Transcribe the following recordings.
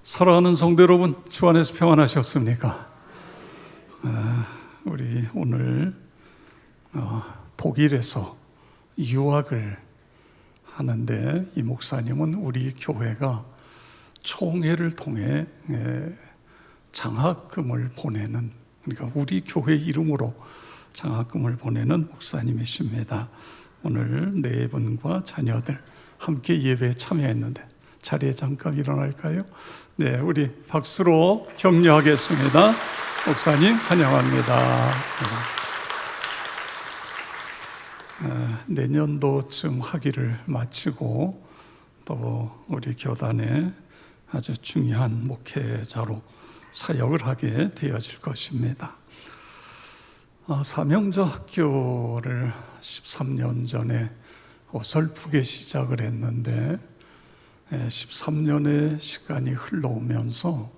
사랑하는 성도 여러분, 주 안에서 평안하셨습니까? 우리 오늘 독일에서 유학을 하는데, 이 목사님은 우리 교회가 총회를 통해 장학금을 보내는, 그러니까 우리 교회 이름으로 장학금을 보내는 목사님이십니다. 오늘 네 분과 자녀들 함께 예배에 참여했는데 자리에 잠깐 일어날까요? 네, 우리 박수로 격려하겠습니다. 목사님 환영합니다. 내년도쯤 학위를 마치고 또 우리 교단에 아주 중요한 목회자로 사역을 하게 되어질 것입니다. 사명자 학교를 13년 전에 어설프게 시작을 했는데 13년의 시간이 흘러오면서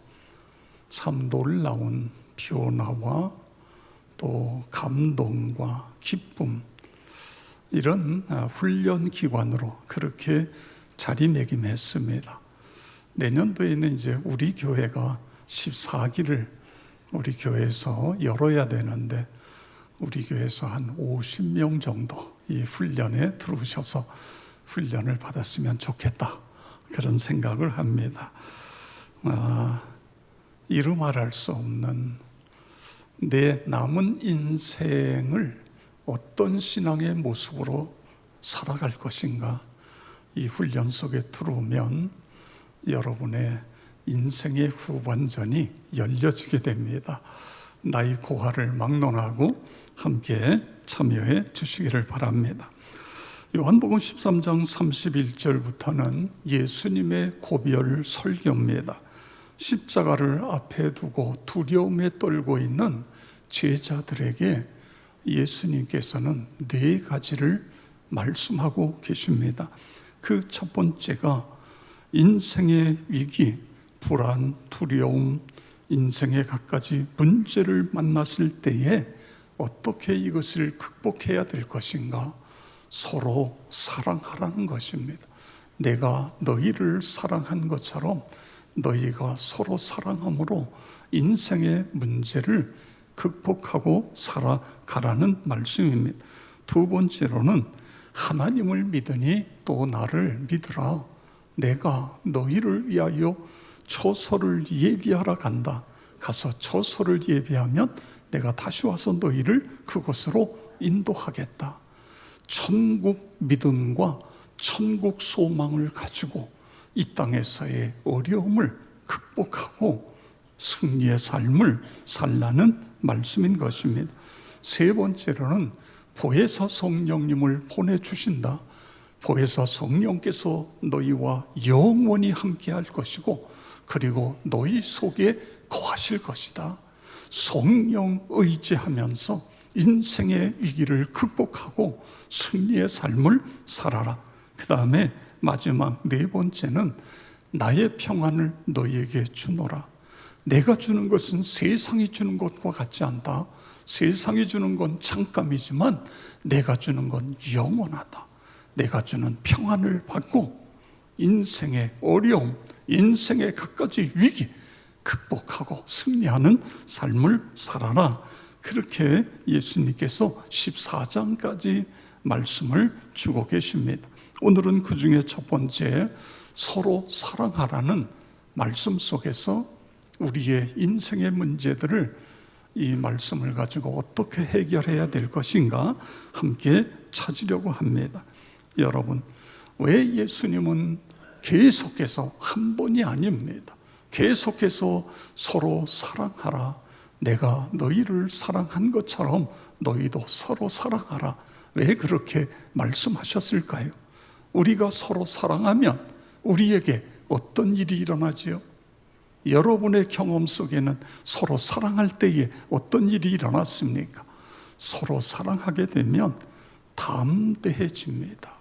참 놀라운 변화와 또 감동과 기쁨, 이런 훈련 기관으로 그렇게 자리매김했습니다. 내년도에는 이제 우리 교회가 14기를 우리 교회에서 열어야 되는데, 우리 교회에서 한 50명 정도 이 훈련에 들어오셔서 훈련을 받았으면 좋겠다, 그런 생각을 합니다. 이루 말할 수 없는 내 남은 인생을 어떤 신앙의 모습으로 살아갈 것인가, 이 훈련 속에 들어오면 여러분의 인생의 후반전이 열려지게 됩니다. 나이 고하를 막론하고 함께 참여해 주시기를 바랍니다. 요한복음 13장 31절부터는 예수님의 고별 설교입니다. 십자가를 앞에 두고 두려움에 떨고 있는 제자들에게 예수님께서는 네 가지를 말씀하고 계십니다. 그 첫 번째가 인생의 위기, 불안, 두려움, 인생의 갖가지 문제를 만났을 때에 어떻게 이것을 극복해야 될 것인가, 서로 사랑하라는 것입니다. 내가 너희를 사랑한 것처럼 너희가 서로 사랑함으로 인생의 문제를 극복하고 살아가라는 말씀입니다. 두 번째로는 하나님을 믿으니 또 나를 믿으라. 내가 너희를 위하여 처소를 예비하러 간다. 가서 처소를 예비하면 내가 다시 와서 너희를 그곳으로 인도하겠다. 천국 믿음과 천국 소망을 가지고 이 땅에서의 어려움을 극복하고 승리의 삶을 살라는 말씀인 것입니다. 세 번째로는 보혜사 성령님을 보내주신다. 보혜사 성령께서 너희와 영원히 함께할 것이고, 그리고 너희 속에 거하실 것이다. 성령 의지하면서 인생의 위기를 극복하고 승리의 삶을 살아라. 그 다음에 마지막 네 번째는 나의 평안을 너희에게 주노라. 내가 주는 것은 세상이 주는 것과 같지 않다. 세상이 주는 건 잠깐이지만 내가 주는 건 영원하다. 내가 주는 평안을 받고 인생의 어려움, 인생의 갖가지 위기 극복하고 승리하는 삶을 살아라. 그렇게 예수님께서 14장까지 말씀을 주고 계십니다. 오늘은 그 중에 첫 번째, 서로 사랑하라는 말씀 속에서 우리의 인생의 문제들을 이 말씀을 가지고 어떻게 해결해야 될 것인가 함께 찾으려고 합니다. 여러분, 왜 예수님은 계속해서 한 번이 아닙니다. 계속해서 서로 사랑하라. 내가 너희를 사랑한 것처럼 너희도 서로 사랑하라. 왜 그렇게 말씀하셨을까요? 우리가 서로 사랑하면 우리에게 어떤 일이 일어나지요? 여러분의 경험 속에는 서로 사랑할 때에 어떤 일이 일어났습니까? 서로 사랑하게 되면 담대해집니다.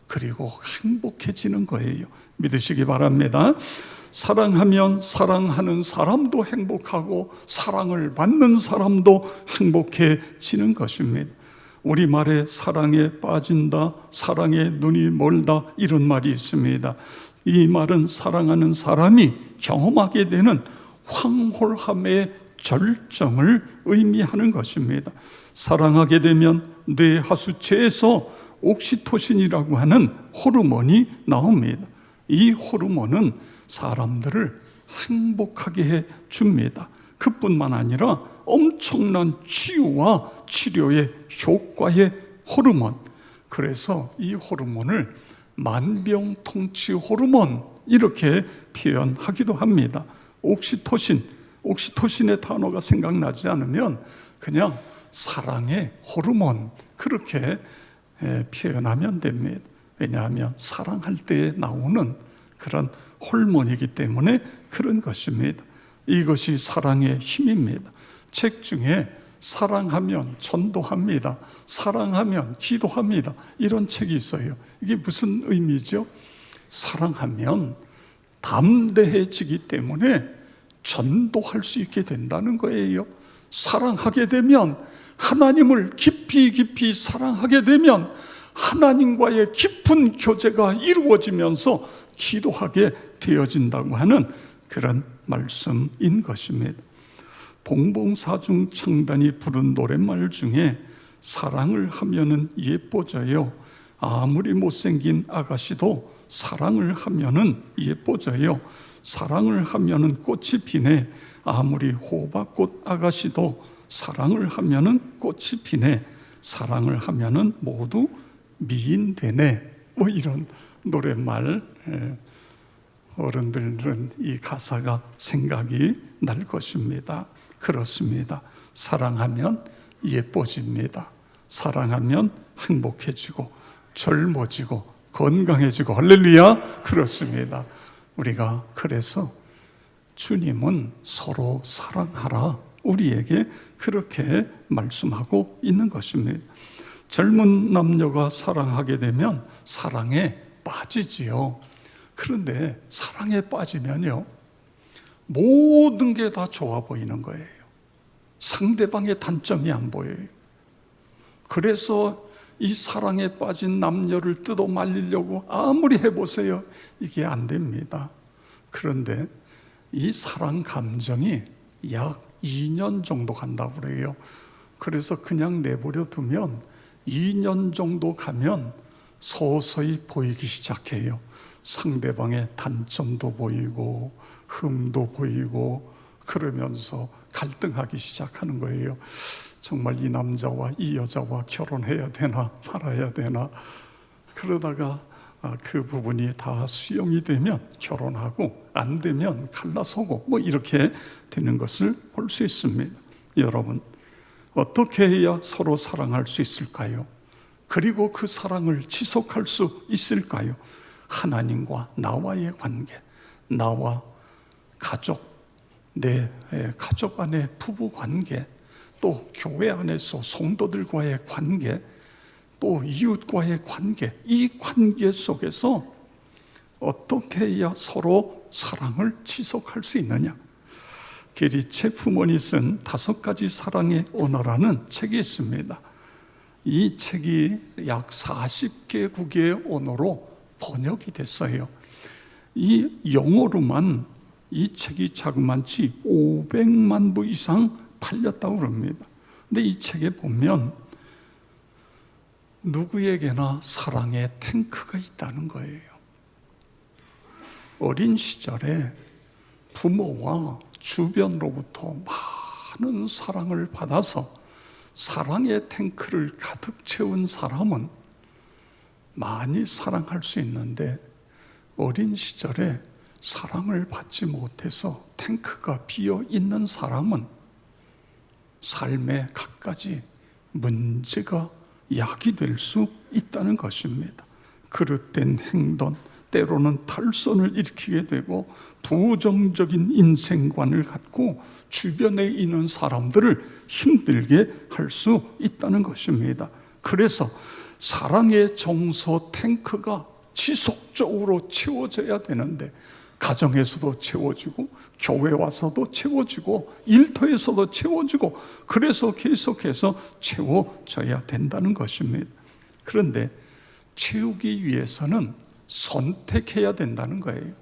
그리고 행복해지는 거예요. 믿으시기 바랍니다. 사랑하면 사랑하는 사람도 행복하고 사랑을 받는 사람도 행복해지는 것입니다. 우리말에 사랑에 빠진다, 사랑에 눈이 멀다, 이런 말이 있습니다. 이 말은 사랑하는 사람이 경험하게 되는 황홀함의 절정을 의미하는 것입니다. 사랑하게 되면 뇌 하수체에서 옥시토신이라고 하는 호르몬이 나옵니다. 이 호르몬은 사람들을 행복하게 해 줍니다. 그뿐만 아니라 엄청난 치유와 치료의 효과의 호르몬. 그래서 이 호르몬을 만병통치 호르몬 이렇게 표현하기도 합니다. 옥시토신의 단어가 생각나지 않으면 그냥 사랑의 호르몬 그렇게 표현하면 됩니다. 왜냐하면 사랑할 때 나오는 그런 호르몬이기 때문에 그런 것입니다. 이것이 사랑의 힘입니다. 책 중에 사랑하면 전도합니다. 사랑하면 기도합니다. 이런 책이 있어요. 이게 무슨 의미죠? 사랑하면 담대해지기 때문에 전도할 수 있게 된다는 거예요. 사랑하게 되면 하나님을 깊이 사랑하게 되면 하나님과의 깊은 교제가 이루어지면서 기도하게 되어진다고 하는 그런 말씀인 것입니다. 봉봉사중 창단이 부른 노랫말 중에 사랑을 하면은 예뻐져요. 아무리 못생긴 아가씨도 사랑을 하면은 예뻐져요. 사랑을 하면은 꽃이 피네. 아무리 호박꽃 아가씨도 사랑을 하면은 꽃이 피네. 사랑을 하면은 모두 미인 되네. 뭐 이런 노랫말, 어른들은 이 가사가 생각이 날 것입니다. 그렇습니다. 사랑하면 예뻐집니다. 사랑하면 행복해지고 젊어지고 건강해지고 할렐루야. 그렇습니다. 우리가 그래서 주님은 서로 사랑하라 우리에게 그렇게 말씀하고 있는 것입니다. 젊은 남녀가 사랑하게 되면 사랑에 빠지지요. 그런데 사랑에 빠지면요, 모든 게 다 좋아 보이는 거예요. 상대방의 단점이 안 보여요. 그래서 이 사랑에 빠진 남녀를 뜯어 말리려고 아무리 해보세요. 이게 안 됩니다. 그런데 이 사랑 감정이 약 2년 정도 간다고 그래요. 그래서 그냥 내버려 두면 2년 정도 가면 서서히 보이기 시작해요. 상대방의 단점도 보이고 흠도 보이고 그러면서 갈등하기 시작하는 거예요. 정말 이 남자와 이 여자와 결혼해야 되나 말아야 되나. 그러다가 그 부분이 다 수용이 되면 결혼하고 안 되면 갈라서고 뭐 이렇게 되는 것을 볼 수 있습니다. 여러분, 어떻게 해야 서로 사랑할 수 있을까요? 그리고 그 사랑을 지속할 수 있을까요? 하나님과 나와의 관계, 나와 가족, 내 가족 안의 부부 관계, 또 교회 안에서 성도들과의 관계, 또 이웃과의 관계, 이 관계 속에서 어떻게 해야 서로 사랑을 지속할 수 있느냐? 게리 체프먼이 쓴 5가지 사랑의 언어라는 책이 있습니다. 이 책이 약 40개국의 언어로 번역이 됐어요. 이 영어로만 이 책이 자그만치 500만 부 이상 팔렸다고 합니다. 근데 이 책에 보면 누구에게나 사랑의 탱크가 있다는 거예요. 어린 시절에 부모와 주변으로부터 많은 사랑을 받아서 사랑의 탱크를 가득 채운 사람은 많이 사랑할 수 있는데, 어린 시절에 사랑을 받지 못해서 탱크가 비어 있는 사람은 삶의 갖가지 문제가 야기될 수 있다는 것입니다. 그릇된 행동, 때로는 탈선을 일으키게 되고 부정적인 인생관을 갖고 주변에 있는 사람들을 힘들게 할 수 있다는 것입니다. 그래서 사랑의 정서 탱크가 지속적으로 채워져야 되는데, 가정에서도 채워지고 교회 와서도 채워지고 일터에서도 채워지고, 그래서 계속해서 채워져야 된다는 것입니다. 그런데 채우기 위해서는 선택해야 된다는 거예요.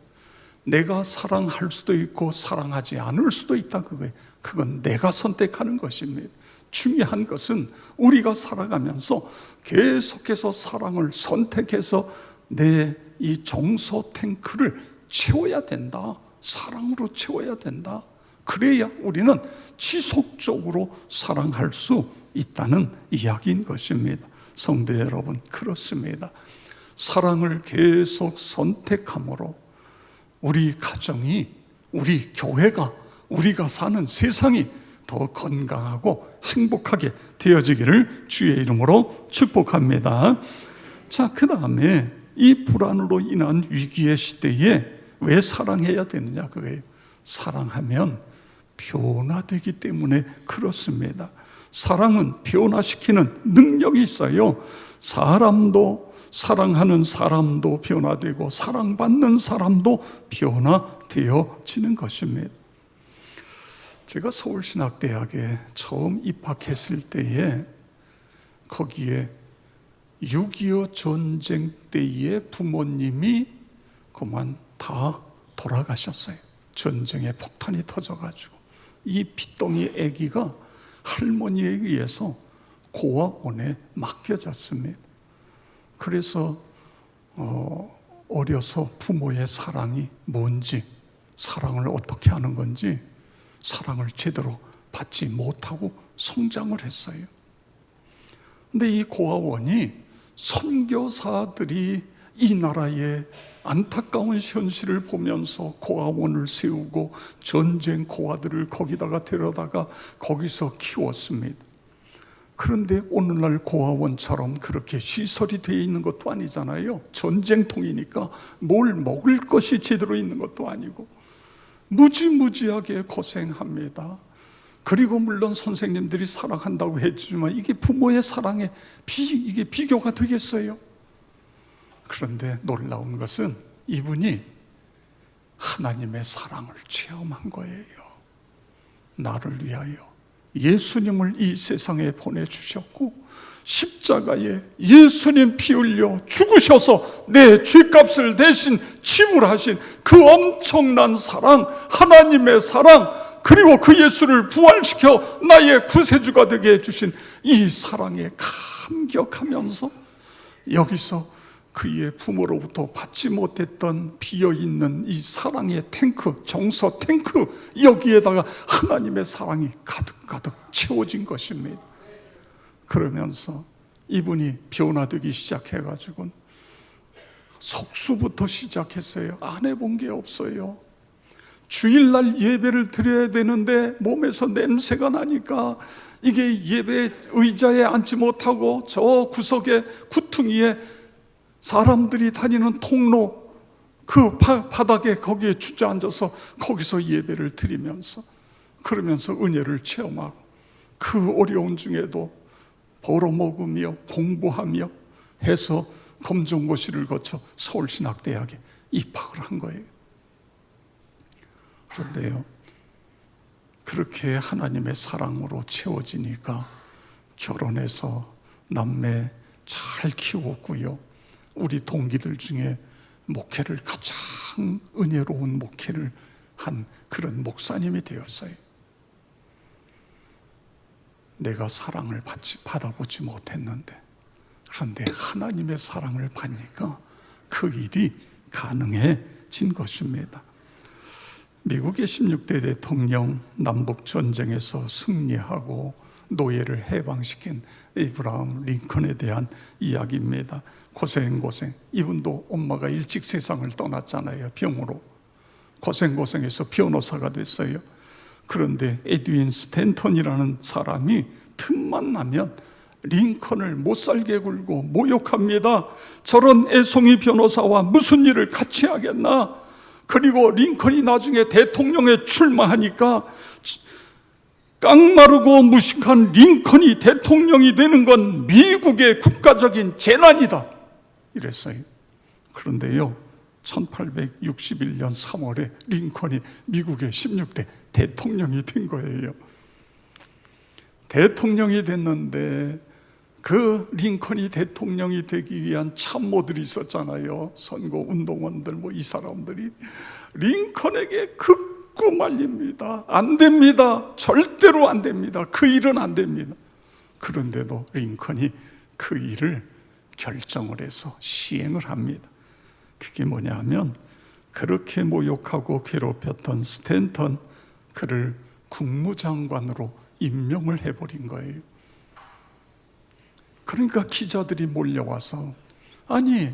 내가 사랑할 수도 있고 사랑하지 않을 수도 있다, 그거예요. 그건 내가 선택하는 것입니다. 중요한 것은 우리가 살아가면서 계속해서 사랑을 선택해서 내 이 정서 탱크를 채워야 된다. 사랑으로 채워야 된다. 그래야 우리는 지속적으로 사랑할 수 있다는 이야기인 것입니다. 성도 여러분, 그렇습니다. 사랑을 계속 선택함으로 우리 가정이, 우리 교회가, 우리가 사는 세상이 더 건강하고 행복하게 되어지기를 주의 이름으로 축복합니다. 자, 그 다음에 이 불안으로 인한 위기의 시대에 왜 사랑해야 되느냐, 그거예요. 사랑하면 변화되기 때문에 그렇습니다. 사랑은 변화시키는 능력이 있어요. 사람도, 사랑하는 사람도 변화되고 사랑받는 사람도 변화되어지는 것입니다. 제가 서울신학대학에 처음 입학했을 때에 거기에 6.25 전쟁 때의 부모님이 그만 다 돌아가셨어요. 전쟁에 폭탄이 터져가지고 이 핏덩이 아기가 할머니에 의해서 고아원에 맡겨졌습니다. 그래서 어려서 부모의 사랑이 뭔지, 사랑을 어떻게 하는 건지, 사랑을 제대로 받지 못하고 성장을 했어요. 근데 이 고아원이 선교사들이 이 나라의 안타까운 현실을 보면서 고아원을 세우고 전쟁 고아들을 거기다가 데려다가 거기서 키웠습니다. 그런데 오늘날 고아원처럼 그렇게 시설이 되어 있는 것도 아니잖아요. 전쟁통이니까 뭘 먹을 것이 제대로 있는 것도 아니고 무지무지하게 고생합니다. 그리고 물론 선생님들이 사랑한다고 해주지만 이게 부모의 사랑에 이게 비교가 되겠어요? 그런데 놀라운 것은 이분이 하나님의 사랑을 체험한 거예요. 나를 위하여 예수님을 이 세상에 보내주셨고 십자가에 예수님 피 흘려 죽으셔서 내 죄값을 대신 지불하신 그 엄청난 사랑, 하나님의 사랑, 그리고 그 예수를 부활시켜 나의 구세주가 되게 해주신 이 사랑에 감격하면서 여기서 그의 부모로부터 받지 못했던 비어있는 이 사랑의 탱크, 정서 탱크, 여기에다가 하나님의 사랑이 가득가득 채워진 것입니다. 그러면서 이분이 변화되기 시작해가지고 석수부터 시작했어요. 안 해본 게 없어요. 주일날 예배를 드려야 되는데 몸에서 냄새가 나니까 이게 예배 의자에 앉지 못하고 저 구석에 구퉁이에 사람들이 다니는 통로 그 바닥에 거기에 주저앉아서 거기서 예배를 드리면서 그러면서 은혜를 체험하고 그 어려운 중에도 벌어먹으며 공부하며 해서 검정고시를 거쳐 서울신학대학에 입학을 한 거예요. 그런데요, 그렇게 하나님의 사랑으로 채워지니까 결혼해서 남매 잘 키웠고요. 우리 동기들 중에 목회를 가장 은혜로운 목회를 한 그런 목사님이 되었어요. 내가 사랑을 받아보지 못했는데 그런데 하나님의 사랑을 받으니까 그 일이 가능해진 것입니다. 미국의 16대 대통령 남북전쟁에서 승리하고 노예를 해방시킨 에이브라함 링컨에 대한 이야기입니다. 고생 이분도 엄마가 일찍 세상을 떠났잖아요. 병으로 고생해서 변호사가 됐어요. 그런데 에드윈 스탠턴이라는 사람이 틈만 나면 링컨을 못살게 굴고 모욕합니다. 저런 애송이 변호사와 무슨 일을 같이 하겠나. 그리고 링컨이 나중에 대통령에 출마하니까 깡마르고 무식한 링컨이 대통령이 되는 건 미국의 국가적인 재난이다 이랬어요. 그런데요, 1861년 3월에 링컨이 미국의 16대 대통령이 된 거예요. 대통령이 됐는데 그 링컨이 대통령이 되기 위한 참모들이 있었잖아요. 선거 운동원들 이 사람들이 링컨에게 극구 말립니다. 안 됩니다. 절대로 안 됩니다. 그 일은 안 됩니다. 그런데도 링컨이 그 일을 결정을 해서 시행을 합니다. 그게 뭐냐 하면 그렇게 모욕하고 괴롭혔던 스탠턴, 그를 국무장관으로 임명을 해버린 거예요. 그러니까 기자들이 몰려와서, 아니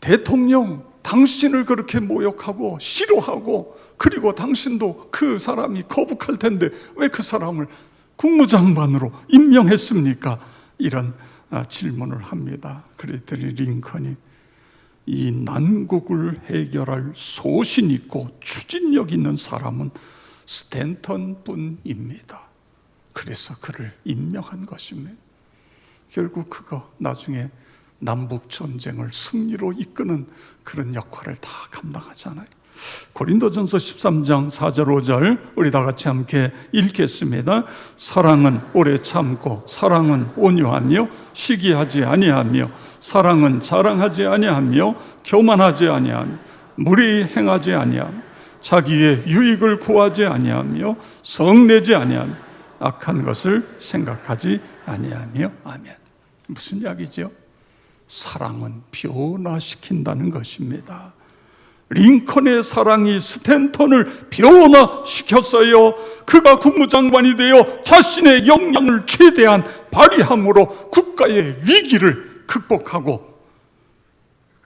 대통령, 당신을 그렇게 모욕하고 싫어하고, 그리고 당신도 그 사람이 거북할 텐데 왜 그 사람을 국무장관으로 임명했습니까? 이런 질문을 합니다. 그랬더니 링컨이 이 난국을 해결할 소신 있고 추진력 있는 사람은 스탠턴 뿐입니다. 그래서 그를 임명한 것입니다. 결국 그거 나중에 남북 전쟁을 승리로 이끄는 그런 역할을 다 감당하잖아요. 고린도전서 13장 4절 5절 우리 다 같이 함께 읽겠습니다. 사랑은 오래 참고, 사랑은 온유하며 시기하지 아니하며, 사랑은 자랑하지 아니하며 교만하지 아니하며 무리 행하지 아니하며 자기의 유익을 구하지 아니하며 성내지 아니하며 악한 것을 생각하지 아니하며. 아멘. 무슨 이야기죠? 사랑은 변화시킨다는 것입니다. 링컨의 사랑이 스탠턴을 변화시켰어요. 그가 국무장관이 되어 자신의 역량을 최대한 발휘함으로 국가의 위기를 극복하고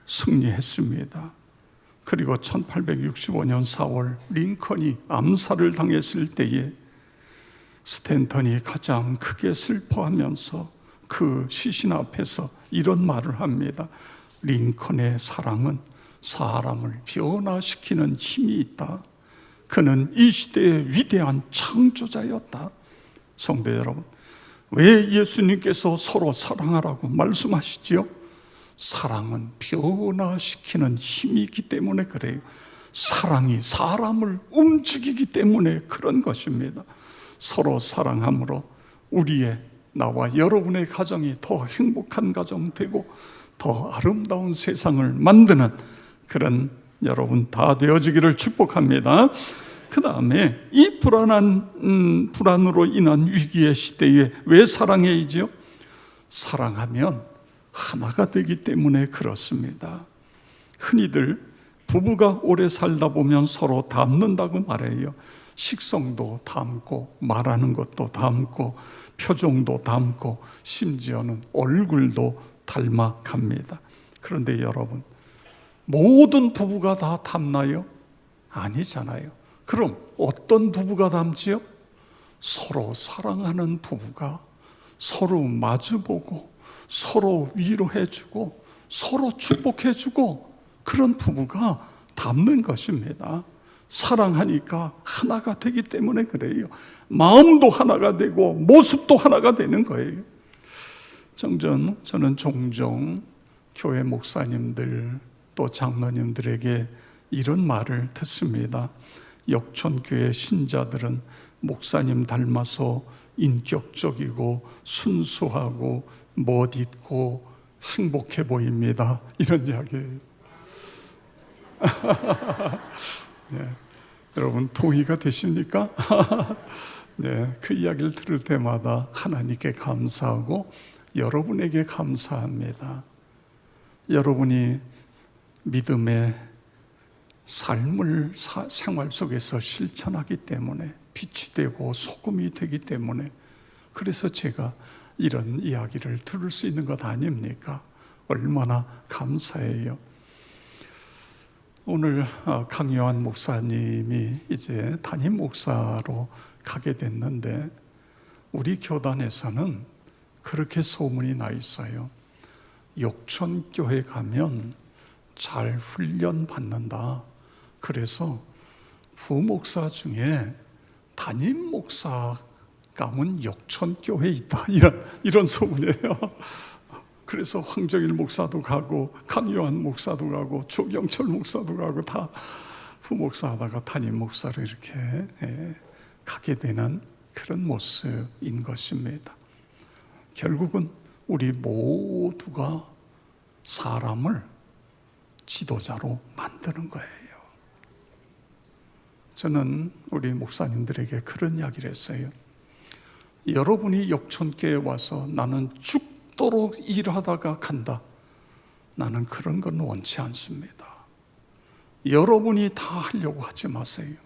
승리했습니다. 그리고 1865년 4월 링컨이 암살을 당했을 때에 스탠턴이 가장 크게 슬퍼하면서 그 시신 앞에서 이런 말을 합니다. 링컨의 사랑은 사람을 변화시키는 힘이 있다. 그는 이 시대의 위대한 창조자였다. 성도 여러분, 왜 예수님께서 서로 사랑하라고 말씀하시지요? 사랑은 변화시키는 힘이 있기 때문에 그래요. 사랑이 사람을 움직이기 때문에 그런 것입니다. 서로 사랑함으로 우리의, 나와 여러분의 가정이 더 행복한 가정 되고 더 아름다운 세상을 만드는 그런 여러분 다 되어지기를 축복합니다. 그 다음에 이 불안으로 인한 위기의 시대에 왜 사랑해야죠? 사랑하면 하나가 되기 때문에 그렇습니다. 흔히들 부부가 오래 살다 보면 서로 닮는다고 말해요. 식성도 닮고 말하는 것도 닮고 표정도 닮고 심지어는 얼굴도 닮아갑니다. 그런데 여러분, 모든 부부가 다 닮나요? 아니잖아요. 그럼 어떤 부부가 닮지요? 서로 사랑하는 부부가 서로 마주보고 서로 위로해주고 서로 축복해주고 그런 부부가 닮는 것입니다. 사랑하니까 하나가 되기 때문에 그래요. 마음도 하나가 되고 모습도 하나가 되는 거예요. 저는 종종 교회 목사님들 또 장로님들에게 이런 말을 듣습니다. 역촌교회 신자들은 목사님 닮아서 인격적이고 순수하고 멋있고 행복해 보입니다. 이런 이야기예요. 네, 여러분 동의가 되십니까? 네, 그 이야기를 들을 때마다 하나님께 감사하고 여러분에게 감사합니다. 여러분이 믿음의 삶을 생활 속에서 실천하기 때문에 빛이 되고 소금이 되기 때문에 그래서 제가 이런 이야기를 들을 수 있는 것 아닙니까? 얼마나 감사해요. 오늘 강요한 목사님이 이제 담임 목사로 가게 됐는데 우리 교단에서는 그렇게 소문이 나 있어요. 욕촌교회 가면 잘 훈련 받는다. 그래서 부목사 중에 담임 목사 감은 욕촌교회에 있다. 이런 소문이에요. 그래서 황정일 목사도 가고 강요한 목사도 가고 조경철 목사도 가고 다 부목사 하다가 담임 목사로 이렇게 가게 되는 그런 모습인 것입니다. 결국은 우리 모두가 사람을 지도자로 만드는 거예요. 저는 우리 목사님들에게 그런 이야기를 했어요. 여러분이 역촌교회에 와서 나는 죽도록 일하다가 간다, 나는 그런 건 원치 않습니다. 여러분이 다 하려고 하지 마세요.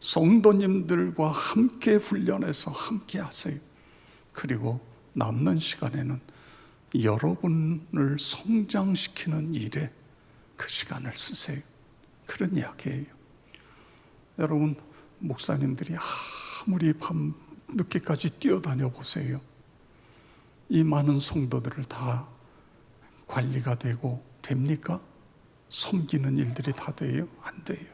성도님들과 함께 훈련해서 함께 하세요. 그리고 남는 시간에는 여러분을 성장시키는 일에 그 시간을 쓰세요. 그런 이야기예요. 여러분, 목사님들이 아무리 밤 늦게까지 뛰어다녀 보세요. 이 많은 성도들을 다 관리가 되고 됩니까? 섬기는 일들이 다 돼요? 안 돼요.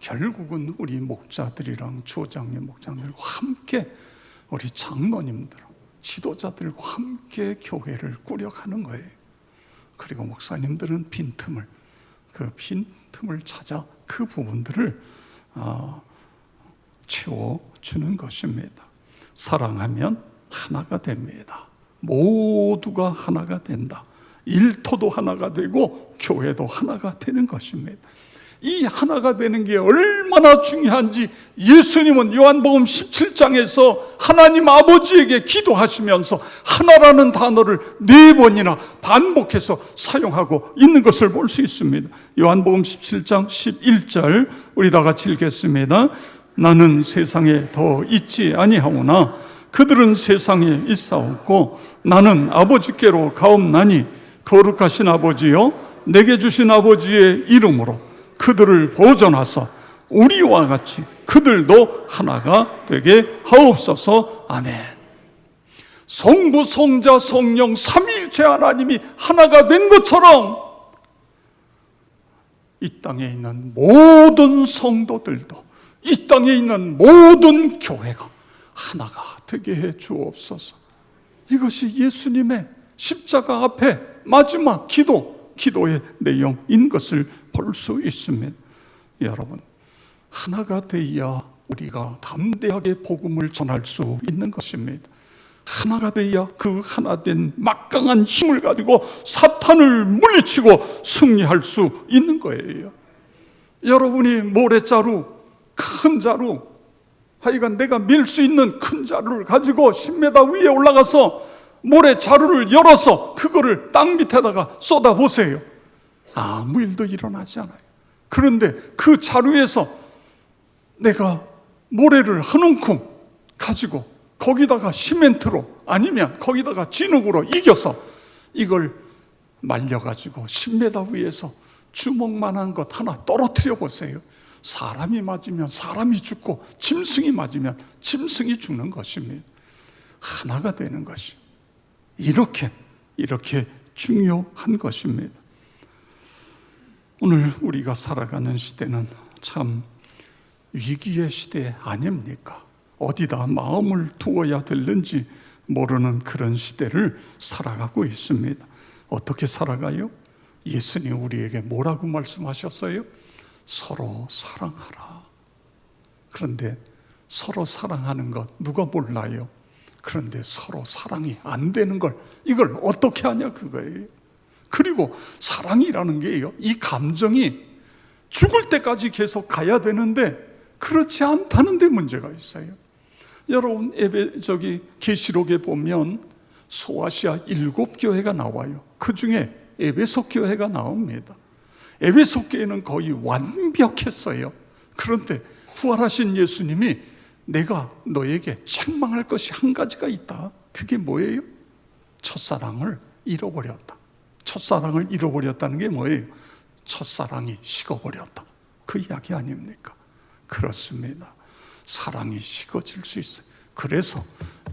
결국은 우리 목자들이랑 조장님 목장들과 함께, 우리 장로님들, 지도자들과 함께 교회를 꾸려가는 거예요. 그리고 목사님들은 그 빈틈을 찾아 그 부분들을 채워주는 것입니다. 사랑하면 하나가 됩니다. 모두가 하나가 된다. 일터도 하나가 되고 교회도 하나가 되는 것입니다. 이 하나가 되는 게 얼마나 중요한지 예수님은 요한복음 17장에서 하나님 아버지에게 기도하시면서 하나라는 단어를 4번이나 반복해서 사용하고 있는 것을 볼 수 있습니다. 요한복음 17장 11절 우리 다 같이 읽겠습니다. 나는 세상에 더 있지 아니하오나 그들은 세상에 있사옵고 나는 아버지께로 가옵나니 거룩하신 아버지여 내게 주신 아버지의 이름으로 그들을 보존하사 우리와 같이 그들도 하나가 되게 하옵소서. 아멘. 성부, 성자, 성령 삼위일체 하나님이 하나가 된 것처럼 이 땅에 있는 모든 성도들도, 이 땅에 있는 모든 교회가 하나가 되게 해 주옵소서. 이것이 예수님의 십자가 앞에 마지막 기도의 내용인 것을 볼 수 있습니다. 여러분, 하나가 되어야 우리가 담대하게 복음을 전할 수 있는 것입니다. 하나가 되어야 그 하나된 막강한 힘을 가지고 사탄을 물리치고 승리할 수 있는 거예요. 여러분이 모래자루, 큰 자루, 하여간 내가 밀 수 있는 큰 자루를 가지고 10m 위에 올라가서 모래자루를 열어서 그거를 땅 밑에다가 쏟아보세요. 아무 일도 일어나지 않아요. 그런데 그 자루에서 내가 모래를 한 움큼 가지고 거기다가 시멘트로 아니면 거기다가 진흙으로 이겨서 이걸 말려가지고 10m 위에서 주먹만한 것 하나 떨어뜨려 보세요. 사람이 맞으면 사람이 죽고 짐승이 맞으면 짐승이 죽는 것입니다. 하나가 되는 것이 이렇게 중요한 것입니다. 오늘 우리가 살아가는 시대는 참 위기의 시대 아닙니까? 어디다 마음을 두어야 될는지 모르는 그런 시대를 살아가고 있습니다. 어떻게 살아가요? 예수님 우리에게 뭐라고 말씀하셨어요? 서로 사랑하라. 그런데 서로 사랑하는 것 누가 몰라요? 그런데 서로 사랑이 안 되는 걸 이걸 어떻게 하냐 그거예요. 그리고 사랑이라는 게요, 이 감정이 죽을 때까지 계속 가야 되는데 그렇지 않다는 데 문제가 있어요. 여러분 계시록에 보면 소아시아 7교회가 나와요. 그 중에 에베소 교회가 나옵니다. 에베소 교회는 거의 완벽했어요. 그런데 부활하신 예수님이 내가 너에게 책망할 것이 한 가지가 있다. 그게 뭐예요? 첫사랑을 잃어버렸다. 첫사랑을 잃어버렸다는 게 뭐예요? 첫사랑이 식어버렸다. 그 이야기 아닙니까? 그렇습니다. 사랑이 식어질 수 있어요. 그래서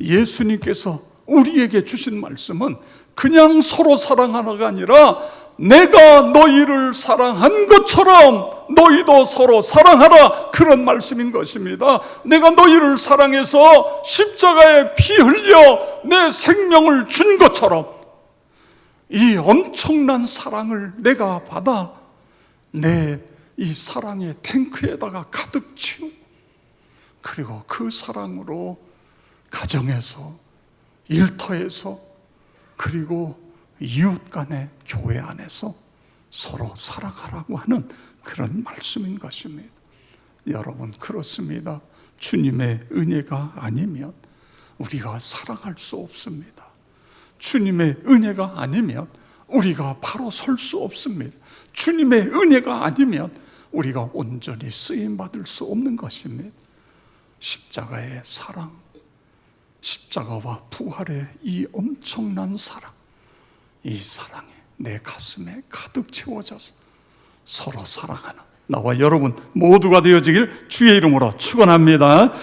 예수님께서 우리에게 주신 말씀은 그냥 서로 사랑하나가 아니라 내가 너희를 사랑한 것처럼 너희도 서로 사랑하라, 그런 말씀인 것입니다. 내가 너희를 사랑해서 십자가에 피 흘려 내 생명을 준 것처럼 이 엄청난 사랑을 내가 받아 내 이 사랑의 탱크에다가 가득 채우고, 그리고 그 사랑으로 가정에서, 일터에서, 그리고 이웃 간의 교회 안에서 서로 사랑하라고 하는 그런 말씀인 것입니다. 여러분, 그렇습니다. 주님의 은혜가 아니면 우리가 사랑할 수 없습니다. 주님의 은혜가 아니면 우리가 바로 설 수 없습니다. 주님의 은혜가 아니면 우리가 온전히 쓰임받을 수 없는 것입니다. 십자가의 사랑, 십자가와 부활의 이 엄청난 사랑, 이 사랑에 내 가슴에 가득 채워져서 서로 사랑하는 나와 여러분 모두가 되어지길 주의 이름으로 축원합니다.